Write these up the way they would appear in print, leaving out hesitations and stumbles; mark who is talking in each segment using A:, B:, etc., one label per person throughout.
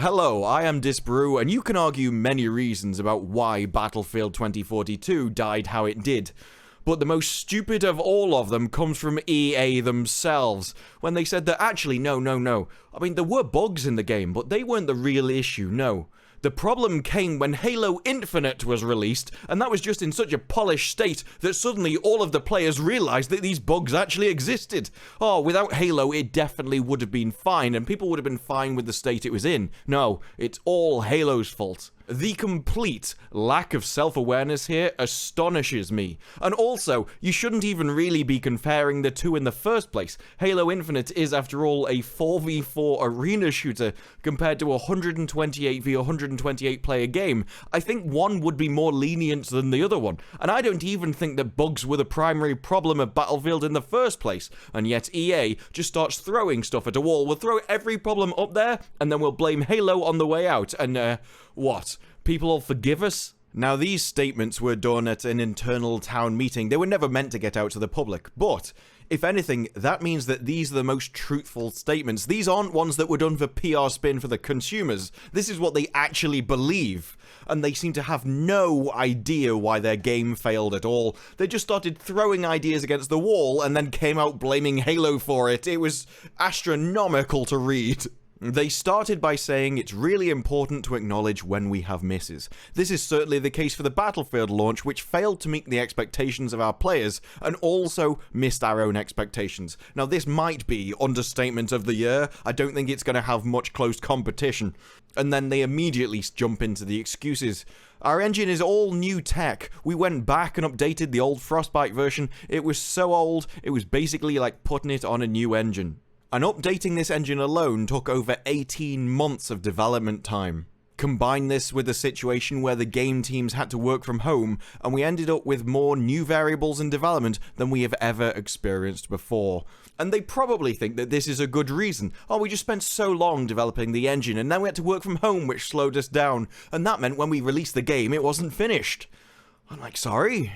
A: Hello, I am Disbrew, and you can argue many reasons about why Battlefield 2042 died how it did. But the most stupid of all of them comes from EA themselves, when they said that actually, no. I mean, there were bugs in the game, but they weren't the real issue, no. The problem came when Halo Infinite was released, and that was just in such a polished state that suddenly all of the players realized that these bugs actually existed. Oh, without Halo, it definitely would have been fine, and people would have been fine with the state it was in. No, it's all Halo's fault. The complete lack of self-awareness here astonishes me. And also, you shouldn't even really be comparing the two in the first place. Halo Infinite is, after all, a 4v4 arena shooter compared to a 128v128 player game. I think one would be more lenient than the other one. And I don't even think that bugs were the primary problem of Battlefield in the first place. And yet EA just starts throwing stuff at a wall. We'll throw every problem up there, and then we'll blame Halo on the way out. And, what? People will forgive us? Now, these statements were done at an internal town meeting. They were never meant to get out to the public. But, if anything, that means that these are the most truthful statements. These aren't ones that were done for PR spin for the consumers. This is what they actually believe. And they seem to have no idea why their game failed at all. They just started throwing ideas against the wall and then came out blaming Halo for it. It was astronomical to read. They started by saying it's really important to acknowledge when we have misses. This is certainly the case for the Battlefield launch, which failed to meet the expectations of our players, and also missed our own expectations. Now, this might be understatement of the year. I don't think it's going to have much close competition. And then they immediately jump into the excuses. Our engine is all new tech. We went back and updated the old Frostbite version. It was so old, it was basically like putting it on a new engine. And updating this engine alone took over 18 months of development time. Combine this with a situation where the game teams had to work from home, and we ended up with more new variables in development than we have ever experienced before. And they probably think that this is a good reason. Oh, we just spent so long developing the engine, and then we had to work from home, which slowed us down. And that meant when we released the game, it wasn't finished. I'm like, sorry?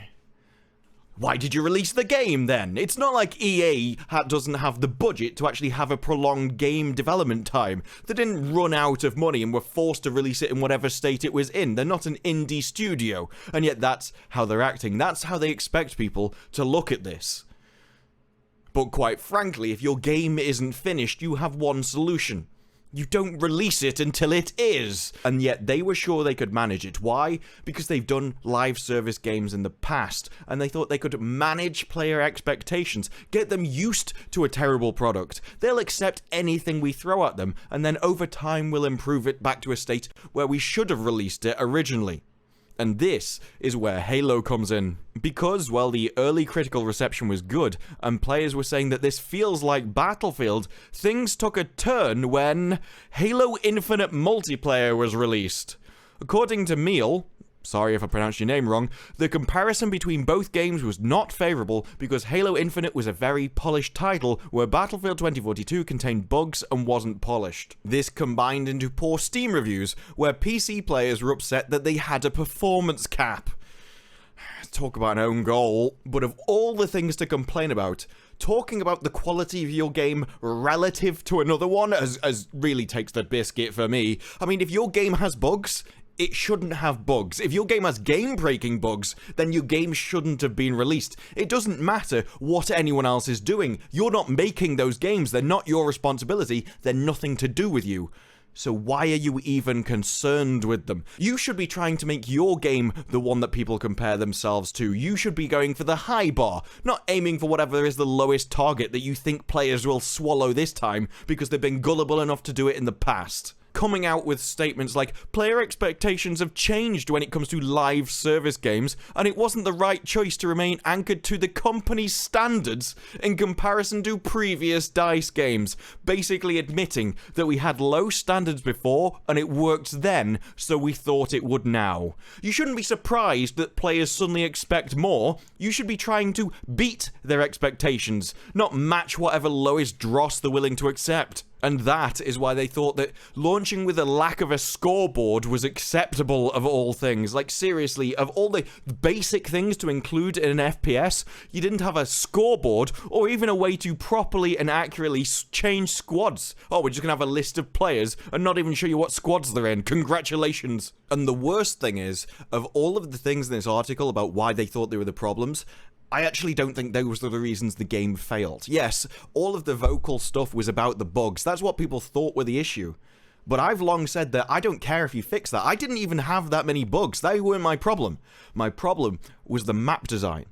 A: Why did you release the game then? It's not like EA doesn't have the budget to actually have a prolonged game development time. They didn't run out of money and were forced to release it in whatever state it was in. They're not an indie studio, and yet that's how they're acting. That's how they expect people to look at this. But quite frankly, if your game isn't finished, you have one solution. You don't release it until it is. And yet they were sure they could manage it. Why? Because they've done live service games in the past, and they thought they could manage player expectations, get them used to a terrible product. They'll accept anything we throw at them, and then over time we'll improve it back to a state where we should have released it originally. And this is where Halo comes in. Because, well, the early critical reception was good, and players were saying that this feels like Battlefield, things took a turn when Halo Infinite multiplayer was released. According to Meal, sorry if I pronounced your name wrong, the comparison between both games was not favourable because Halo Infinite was a very polished title where Battlefield 2042 contained bugs and wasn't polished. This combined into poor Steam reviews where PC players were upset that they had a performance cap. Talk about an own goal, but of all the things to complain about, talking about the quality of your game relative to another one as really takes the biscuit for me. I mean, if your game has bugs, it shouldn't have bugs. If your game has game-breaking bugs, then your game shouldn't have been released. It doesn't matter what anyone else is doing. You're not making those games. They're not your responsibility. They're nothing to do with you. So why are you even concerned with them? You should be trying to make your game the one that people compare themselves to. You should be going for the high bar, not aiming for whatever is the lowest target that you think players will swallow this time because they've been gullible enough to do it in the past. Coming out with statements like, player expectations have changed when it comes to live service games, and it wasn't the right choice to remain anchored to the company's standards in comparison to previous DICE games, basically admitting that we had low standards before, and it worked then, so we thought it would now. You shouldn't be surprised that players suddenly expect more. You should be trying to beat their expectations, not match whatever lowest dross they're willing to accept. And that is why they thought that launching with a lack of a scoreboard was acceptable of all things. Like, seriously, of all the basic things to include in an FPS, you didn't have a scoreboard or even a way to properly and accurately change squads. Oh, we're just gonna have a list of players and not even show you what squads they're in. Congratulations. And the worst thing is, of all of the things in this article about why they thought they were the problems, I actually don't think those were the reasons the game failed. Yes, all of the vocal stuff was about the bugs. That's what people thought were the issue. But I've long said that I don't care if you fix that. I didn't even have that many bugs. They weren't my problem. My problem was the map design.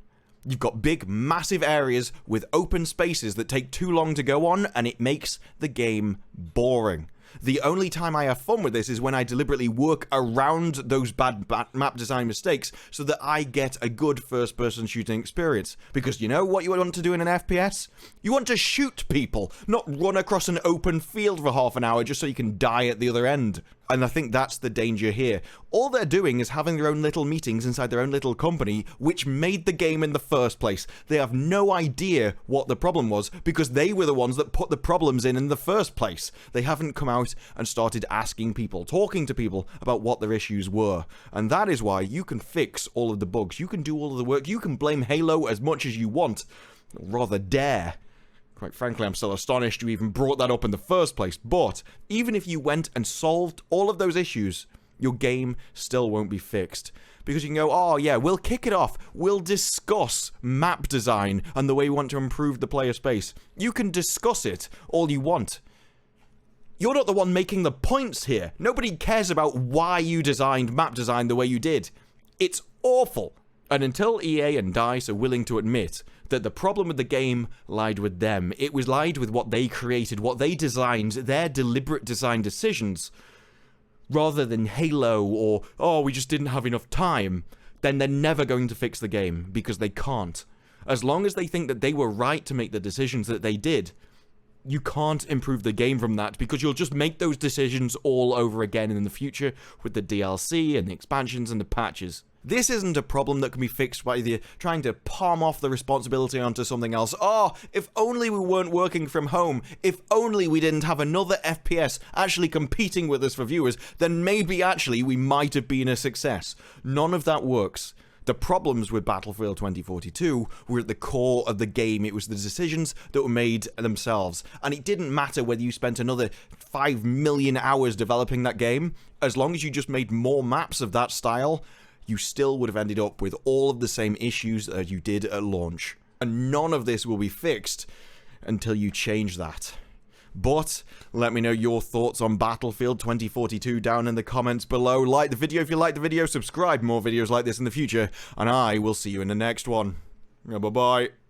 A: You've got big, massive areas with open spaces that take too long to go on, and it makes the game boring. The only time I have fun with this is when I deliberately work around those bad map design mistakes so that I get a good first-person shooting experience. Because you know what you want to do in an FPS? You want to shoot people, not run across an open field for half an hour just so you can die at the other end. And I think that's the danger here. All they're doing is having their own little meetings inside their own little company, which made the game in the first place. They have no idea what the problem was, because they were the ones that put the problems in the first place. They haven't come out and started asking people, talking to people about what their issues were. And that is why you can fix all of the bugs. You can do all of the work. You can blame Halo as much as you want. Or rather dare. Quite frankly, I'm still astonished you even brought that up in the first place. But even if you went and solved all of those issues, your game still won't be fixed. Because you can go, oh yeah, we'll kick it off. We'll discuss map design and the way we want to improve the player space. You can discuss it all you want. You're not the one making the points here. Nobody cares about why you designed map design the way you did. It's awful. And until EA and DICE are willing to admit that the problem with the game lied with them, it was lied with what they created, what they designed, their deliberate design decisions, rather than Halo or, oh, we just didn't have enough time, then they're never going to fix the game, because they can't. As long as they think that they were right to make the decisions that they did, you can't improve the game from that, because you'll just make those decisions all over again in the future with the DLC and the expansions and the patches. This isn't a problem that can be fixed by trying to palm off the responsibility onto something else. Oh, if only we weren't working from home, if only we didn't have another FPS actually competing with us for viewers, then maybe actually we might have been a success. None of that works. The problems with Battlefield 2042 were at the core of the game. It was the decisions that were made themselves. And it didn't matter whether you spent another 5 million hours developing that game. As long as you just made more maps of that style, you still would have ended up with all of the same issues that you did at launch. And none of this will be fixed until you change that. But let me know your thoughts on Battlefield 2042 down in the comments below. Like the video if you like the video, subscribe for more videos like this in the future, and I will see you in the next one. Bye-bye.